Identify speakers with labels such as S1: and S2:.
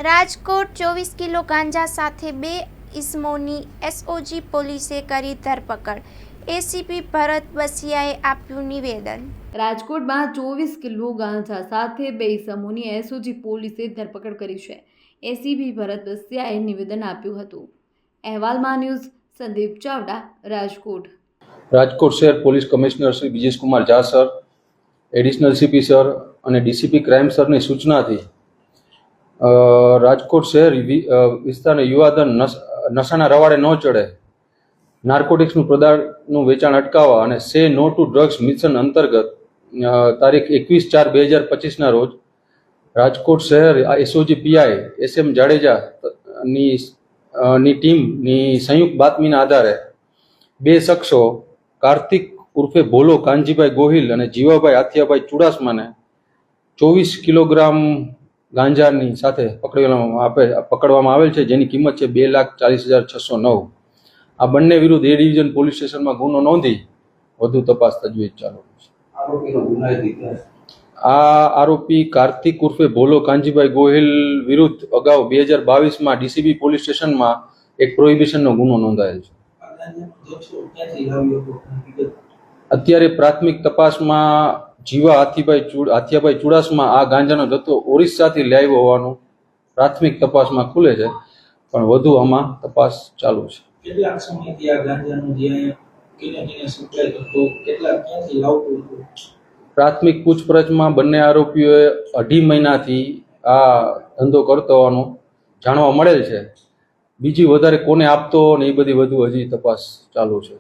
S1: Rajkot 24 kilo ગાંજા સાથે 2 ઇસમોની SOG પોલીસે કરી ધરપકડ. એસીપી ભરત બસિયાએ આપ્યું નિવેદન.
S2: રાજકોટમાં 24 કિલો ગાંજા સાથે 2 ઇસમોની એસઓજી પોલીસે ધરપકડ કરી છે. એસીપી ભરત બસિયાએ નિવેદન આપ્યું હતું. અહેવાલમાં ન્યૂઝ સંદીપ ચાવડા, રાજકોટ.
S3: રાજકોટ શહેર police commissioner Shri Bijesh Kumar Jha sir, additional CP sir અને ડીસીપી ક્રાઇમ સરની સૂચનાથી રાજકોટ શહેર વિસ્તારના યુવાધન નશાના રવાડે ન ચડે, નાર્કોટિક્સનું પદાર્થનું વેચાણ અટકાવવા અને સે નો ટુ ડ્રગ્સ મિશન અંતર્ગત તારીખ 21/4/2025ના રોજ રાજકોટ શહેર એસઓજી પીઆઈ SM જાડેજાની ટીમની સંયુક્ત બાતમીના આધારે 2 શખ્સો કાર્તિક ઉર્ફે ભોલો કાનજીભાઈ ગોહિલ અને જીવાભાઈ આથિયાભાઈ ચુડાસમાને 24 કિલોગ્રામ ગાંજાની સાથે પકડવામાં આવેલ છે, જેની કિંમત છે 2,40,609. આ બંને વિરુદ્ધ એ ડિવિઝન પોલીસ સ્ટેશનમાં ગુનો નોંધી વધુ તપાસ તજવીજ ચાલુ છે. આ આરોપી કાર્તિક ઉર્ફે ભોલો કાનજીભાઈ ગોહિલ વિરુદ્ધ અગાઉ 2022માં ડીસીબી પોલીસ સ્ટેશનમાં એક પ્રોહિબિશનનો ગુનો નોંધાયેલ છે. અત્યારે પ્રાથમિક તપાસમાં જીવા આથિયાભાઈ ચુડાસમા આ ગાંજાનો જથ્થો ઓરિસ્સાથી લાવ્યો હોવાનું પ્રાથમિક તપાસમાં ખુલે છે, પણ વધુ આમાં તપાસ ચાલુ છે.
S4: કેટલાક સમયથી આ ગાંજાનું જે કિલોમીટર સપ્લાય કરતો, કેટલાક ક્યાંથી લાવતો હતો?
S3: પ્રાથમિક પૂછપરછમાં બંને આરોપીઓએ 2.5 મહિનાથી આ ધંધો કરતો હોવાનું જાણવા મળેલ છે. બીજી વધારે કોને આપતો ને એ બધી વધુ હજી તપાસ ચાલુ છે.